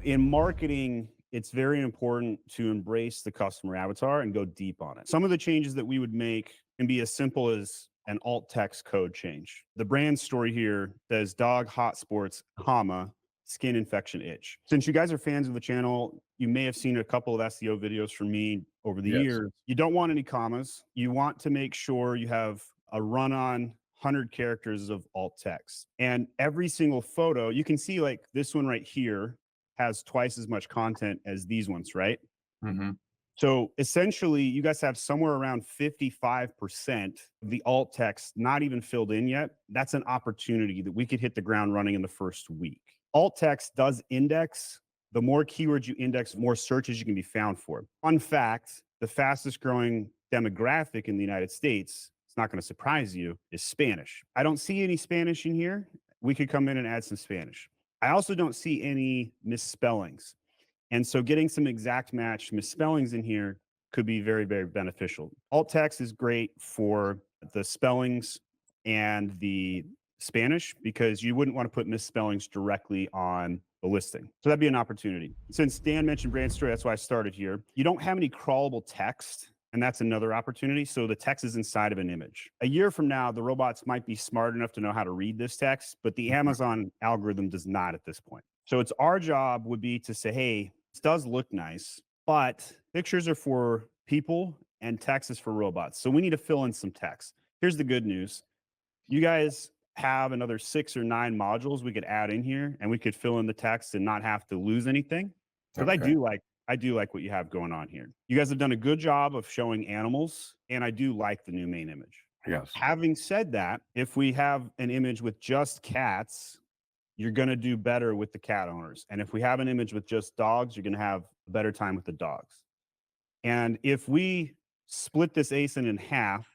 in marketing, it's very important to embrace the customer avatar and go deep on it. Some of the changes that we would make can be as simple as an alt text code change. The brand story here says dog hot sports, comma, skin infection itch. Since you guys are fans of the channel, you may have seen a couple of SEO videos from me over the Yes. years. You don't want any commas. You want to make sure you have a run-on 100 characters of alt text. And every single photo, you can see like this one right here has twice as much content as these ones, right? Mm-hmm. So essentially, you guys have somewhere around 55% of the alt text not even filled in yet. That's an opportunity that we could hit the ground running in the first week. Alt text does index. The more keywords you index, more searches you can be found for. Fun fact, the fastest growing demographic in the United States, it's not going to surprise you, is Spanish. I don't see any Spanish in here. We could come in and add some Spanish. I also don't see any misspellings. And so getting some exact match misspellings in here could be very, very beneficial. Alt text is great for the spellings and the Spanish because you wouldn't want to put misspellings directly on the listing. So that'd be an opportunity. Since Dan mentioned brand story, that's why I started here. You don't have any crawlable text, and that's another opportunity. So the text is inside of an image. A year from now, the robots might be smart enough to know how to read this text, but the Amazon algorithm does not at this point. So it's our job would be to say, hey, this does look nice, but pictures are for people and text is for robots. So we need to fill in some text. Here's the good news. You guys have another 6 or 9 modules we could add in here and we could fill in the text and not have to lose anything. Because Okay. I do like what you have going on here. You guys have done a good job of showing animals, and I do like the new main image. Yes. Having said that, if we have an image with just cats, you're going to do better with the cat owners. And if we have an image with just dogs, you're going to have a better time with the dogs. And if we split this ASIN in half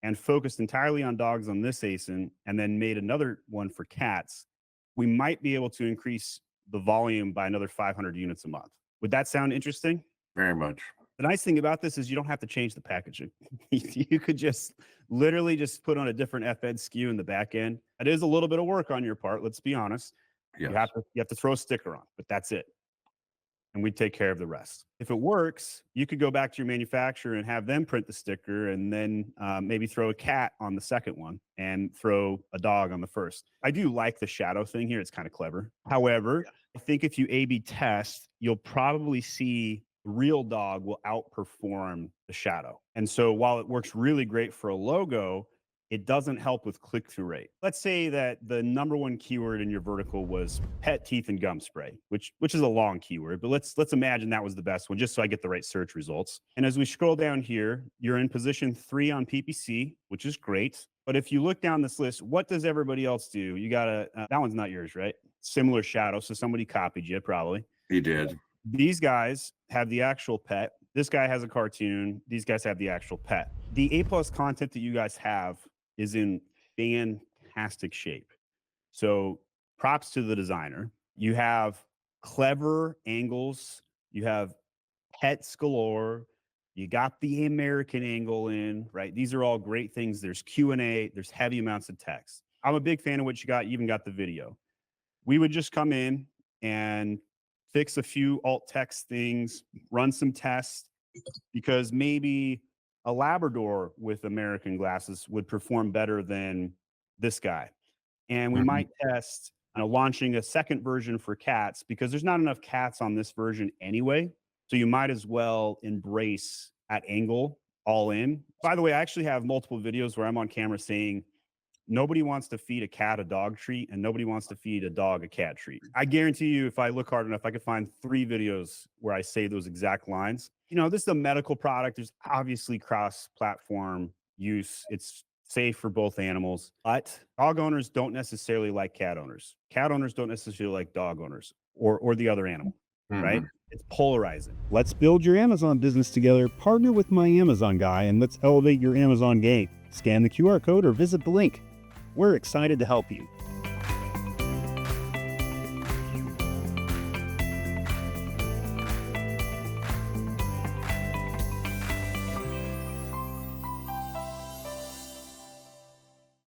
and focused entirely on dogs on this ASIN and then made another one for cats, we might be able to increase the volume by another 500 units a month. Would that sound interesting? Very much. The nice thing about this is you don't have to change the packaging. You could just literally just put on a different FED SKU in the back end. It is a little bit of work on your part, let's be honest. Yes. You have to throw a sticker on, but that's it. And we take care of the rest. If it works, you could go back to your manufacturer and have them print the sticker and then maybe throw a cat on the second one and throw a dog on the first. I do like the shadow thing here. It's kind of clever. However, I think if you A/B test, you'll probably see the real dog will outperform the shadow. And so while it works really great for a logo, it doesn't help with click-through rate. Let's say that the number one keyword in your vertical was pet teeth and gum spray, which is a long keyword, but let's imagine that was the best one, just so I get the right search results. And as we scroll down here, you're in position 3 on PPC, which is great. But if you look down this list, what does everybody else do? You got that one's not yours, right? Similar shadow, so somebody copied you probably. He did. These guys have the actual pet. This guy has a cartoon. These guys have the actual pet. The A+ content that you guys have is in fantastic shape. So props to the designer. You have clever angles. You have pets galore. You got the American angle in, right? These are all great things. There's Q&A. There's heavy amounts of text. I'm a big fan of what you got. You even got the video. We would just come in and fix a few alt text things, run some tests, because maybe a Labrador with American glasses would perform better than this guy. And we might test launching a second version for cats because there's not enough cats on this version anyway. So you might as well embrace that angle all in. By the way, I actually have multiple videos where I'm on camera saying, nobody wants to feed a cat a dog treat and nobody wants to feed a dog a cat treat. I guarantee you, if I look hard enough, I could find 3 videos where I say those exact lines. You know, this is a medical product. There's obviously cross-platform use. It's safe for both animals, but dog owners don't necessarily like cat owners. Cat owners don't necessarily like dog owners or the other animal, right? It's polarizing. Let's build your Amazon business together. Partner with my Amazon guy and let's elevate your Amazon game. Scan the QR code or visit the link. We're excited to help you.